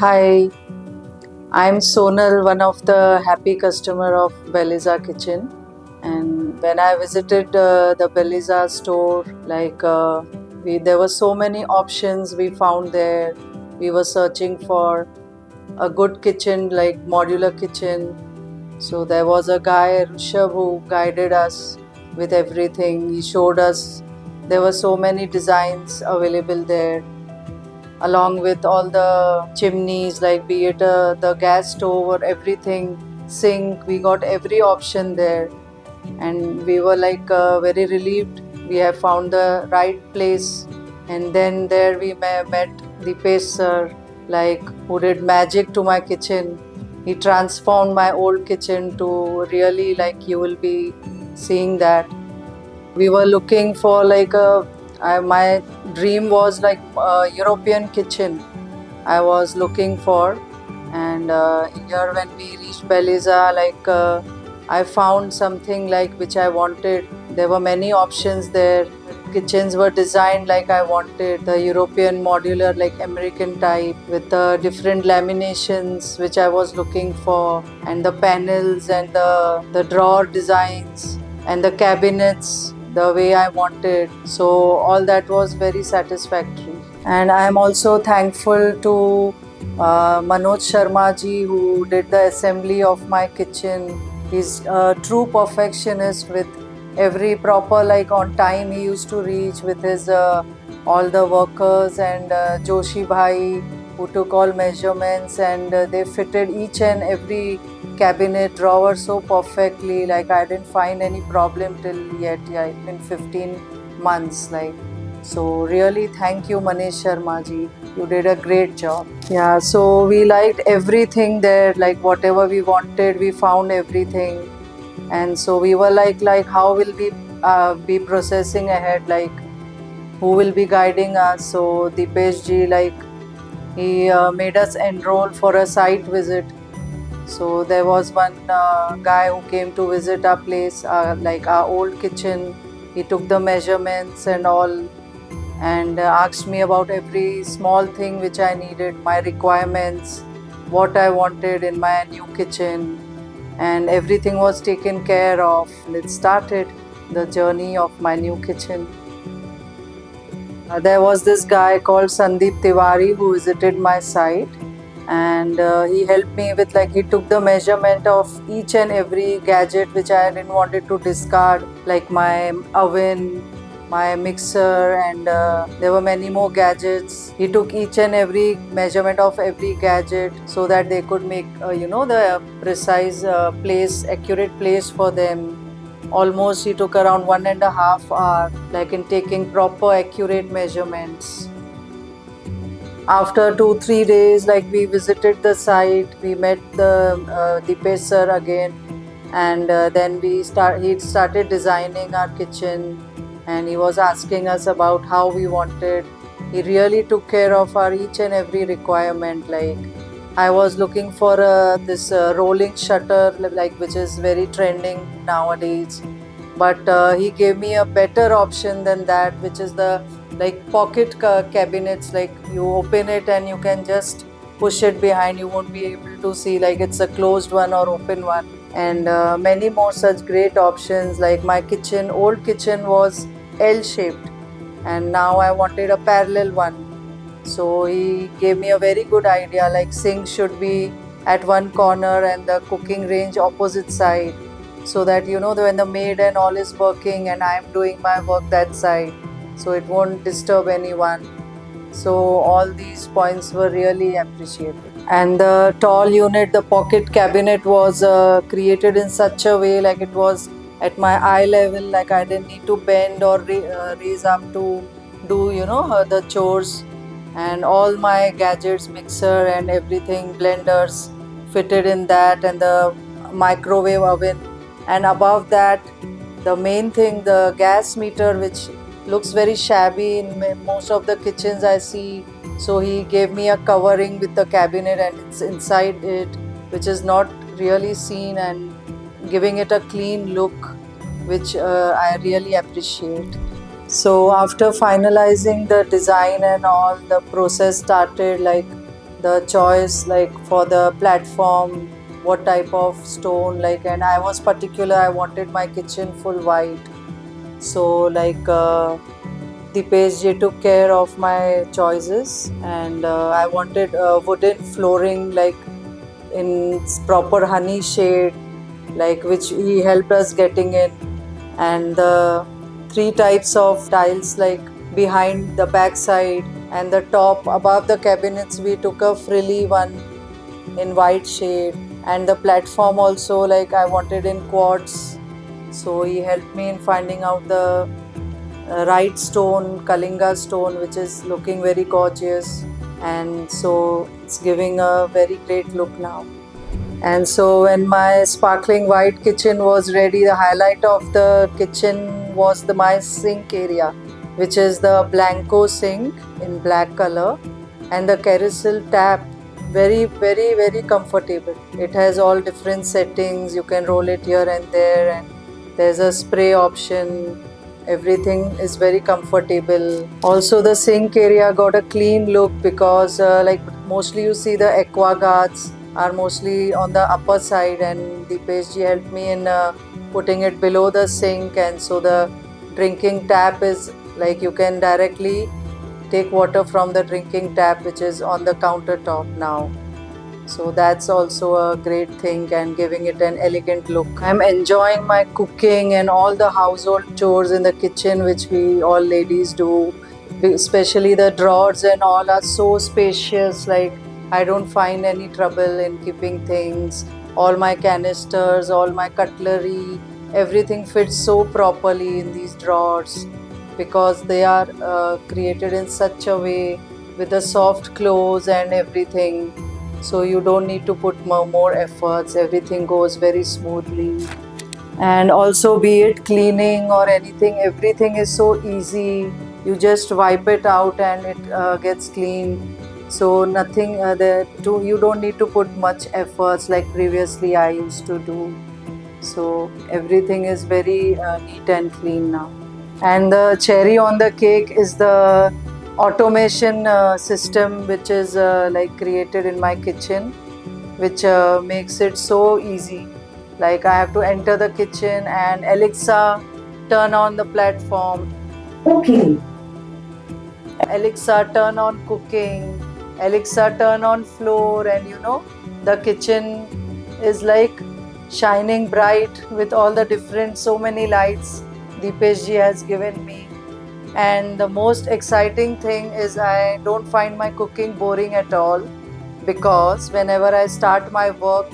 Hi, I'm Sonal, one of the happy customer of Beliza Kitchen. And when I visited the Beliza store, there were so many options we found there. We were searching for a good kitchen, like modular kitchen. So there was a guy, Rishabh, who guided us with everything. He showed us there were so many designs available there, along with all the chimneys, like be it the gas stove or everything, sink. We got every option there, and we were very relieved we have found the right place. And then there we met Dipesh sir, who did magic to my kitchen. He transformed my old kitchen to really, like, you will be seeing that. We were looking for my dream was like a European kitchen I was looking for. And here when we reached Beliza, I found something like which I wanted. There were many options there. Kitchens were designed like I wanted, the European modular, like American type, with the different laminations which I was looking for, and the panels and the drawer designs and the cabinets the way I wanted. So all that was very satisfactory. And I am also thankful to Manoj Sharma ji, who did the assembly of my kitchen. He's a true perfectionist with every proper, like on time he used to reach with his all the workers, and Joshi Bhai, who took all measurements, and they fitted each and every cabinet drawer so perfectly. Like I didn't find any problem till yet. Yeah, in 15 months. So really, thank you, Manish Sharma ji. You did a great job. Yeah, so we liked everything there. Like whatever we wanted, we found everything. And so we were like how will we be processing ahead? Like who will be guiding us? So Dipesh ji, he made us enroll for a site visit. So there was one guy who came to visit our place, like our old kitchen. He took the measurements and all, and asked me about every small thing which I needed, my requirements, what I wanted in my new kitchen, and everything was taken care of. And it started the journey of my new kitchen. There was this guy called Sandeep Tiwari who visited my site, and he helped me with, like, he took the measurement of each and every gadget which I didn't wanted to discard, like my oven, my mixer, and there were many more gadgets. He took each and every measurement of every gadget so that they could make the precise place, accurate place for them. Almost he took around 1.5 hours, like in taking proper accurate measurements. After 2-3 days, like, we visited the site, we met the Dipesh sir again, and then he started designing our kitchen, and he was asking us about how we wanted. He really took care of our each and every requirement. Like I was looking for this rolling shutter, like, which is very trending nowadays, but he gave me a better option than that, which is the pocket cabinets. Like you open it and you can just push it behind. You won't be able to see like it's a closed one or open one, and many more such great options. Like my old kitchen was L-shaped, and now I wanted a parallel one. So he gave me a very good idea, like sink should be at one corner and the cooking range opposite side, so that when the maid and all is working and I am doing my work that side, so it won't disturb anyone. So all these points were really appreciated. And the tall unit, the pocket cabinet, was created in such a way, like it was at my eye level, like I didn't need to bend or raise up to do the chores. And all my gadgets, mixer and everything, blenders, fitted in that, and the microwave oven. And above that, the main thing, the gas meter, which looks very shabby in most of the kitchens I see. So he gave me a covering with the cabinet, and it's inside it, which is not really seen, and giving it a clean look, which I really appreciate. So after finalizing the design and all, the process started. Like the choice like for the platform, what type of stone, like, and I was particular, I wanted my kitchen full white. So Dipesh ji took care of my choices, and I wanted wooden flooring like in proper honey shade, like which he helped us getting in, and the three types of tiles like behind the back side and the top above the cabinets we took a frilly one in white shade, and the platform also like I wanted in quartz. So he helped me in finding out the right stone, Kalinga stone, which is looking very gorgeous, and so it's giving a very great look now. And so when my sparkling white kitchen was ready, the highlight of the kitchen was my sink area, which is the Blanco sink in black color, and the carousel tap, very very very comfortable. It has all different settings, you can roll it here and there, and there's a spray option. Everything is very comfortable. Also the sink area got a clean look because like mostly you see the aqua guards are mostly on the upper side, and Deepesh ji helped me in putting it below the sink, and so the drinking tap is like you can directly take water from the drinking tap which is on the countertop now. So that's also a great thing and giving it an elegant look. I'm enjoying my cooking and all the household chores in the kitchen which we all ladies do. Especially the drawers and all are so spacious, like I don't find any trouble in keeping things. All my canisters, all my cutlery, everything fits so properly in these drawers because they are created in such a way with the soft close and everything. So you don't need to put more efforts, everything goes very smoothly. And also be it cleaning or anything, everything is so easy. You just wipe it out and it gets clean. So nothing you don't need to put much efforts like previously I used to do. So everything is very neat and clean now. And the cherry on the cake is the automation system which is like created in my kitchen, which makes it so easy. Like I have to enter the kitchen and Alexa, turn on the platform. Okay. Alexa, turn on cooking. Alexa, turn on floor, and the kitchen is like shining bright with all the different so many lights Deepesh ji has given me. And the most exciting thing is I don't find my cooking boring at all, because whenever I start my work,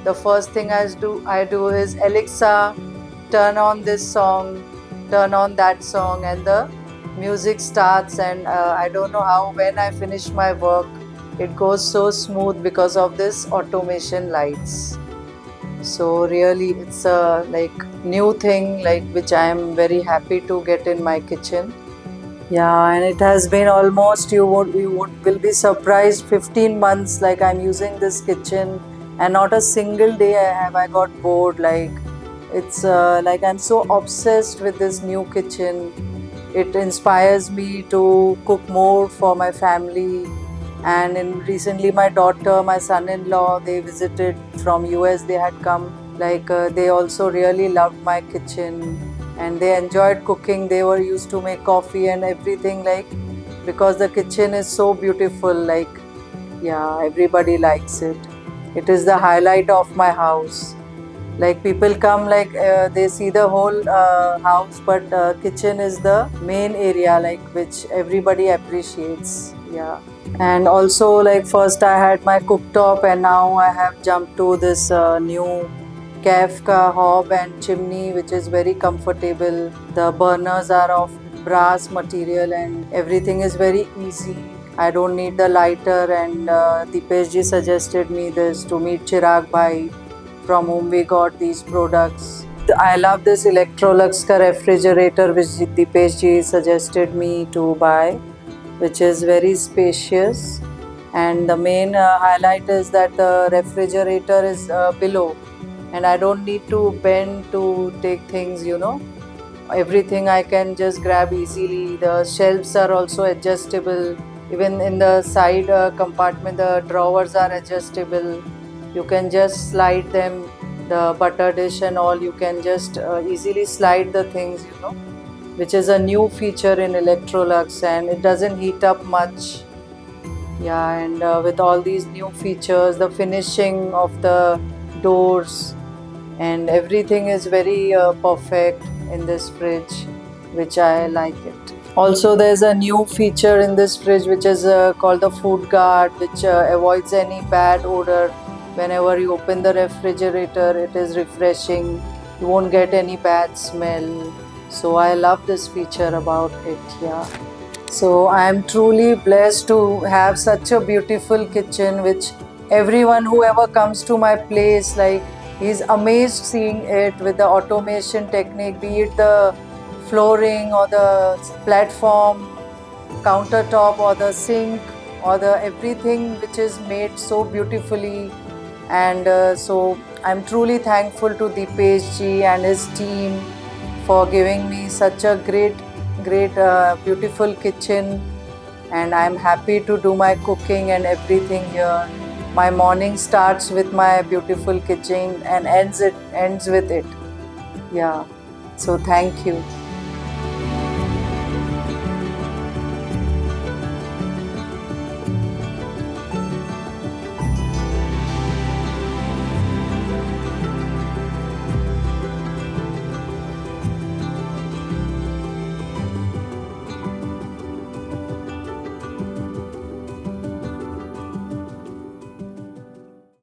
the first thing I do is Alexa, turn on this song, turn on that song, and the music starts. And I don't know how, when I finish my work, it goes so smooth because of this automation lights. So really, it's a like new thing like which I am very happy to get in my kitchen. Yeah, and it has been almost, will be surprised, 15 months like I'm using this kitchen, and not a single day I got bored. Like it's like I'm so obsessed with this new kitchen. It inspires me to cook more for my family. And recently my daughter, my son-in-law, they visited from US, they had come. Like they also really loved my kitchen and they enjoyed cooking. They were used to make coffee and everything, like because the kitchen is so beautiful. Like yeah, everybody likes it. It is the highlight of my house. Like people come, like they see the whole house, but kitchen is the main area like which everybody appreciates. Yeah. And also like first I had my cooktop, and now I have jumped to this new Kafka hob and chimney, which is very comfortable. The burners are of brass material and everything is very easy. I don't need the lighter, and Deepesh ji suggested me this to meet Chirag Bhai, from whom we got these products. I love this Electrolux ka refrigerator which Deepesh ji suggested me to buy, which is very spacious. And the main highlight is that the refrigerator is below, and I don't need to bend to take things, Everything I can just grab easily. The shelves are also adjustable. Even in the side compartment, the drawers are adjustable. You can just slide them, the butter dish and all. You can just easily slide the things, which is a new feature in Electrolux, and it doesn't heat up much. Yeah, and with all these new features, the finishing of the doors and everything is very perfect in this fridge, which I like it. Also, there's a new feature in this fridge which is called the food guard, which avoids any bad odor. Whenever you open the refrigerator, it is refreshing. You won't get any bad smell. So I love this feature about it. Yeah. So I am truly blessed to have such a beautiful kitchen, which everyone whoever comes to my place, like, he's amazed seeing it with the automation technique, be it the flooring or the platform, countertop or the sink or the everything which is made so beautifully. And so I'm truly thankful to Deepesh ji and his team for giving me such a great beautiful kitchen, and I'm happy to do my cooking and everything here. My morning starts with my beautiful kitchen and ends with it. Yeah. So thank you.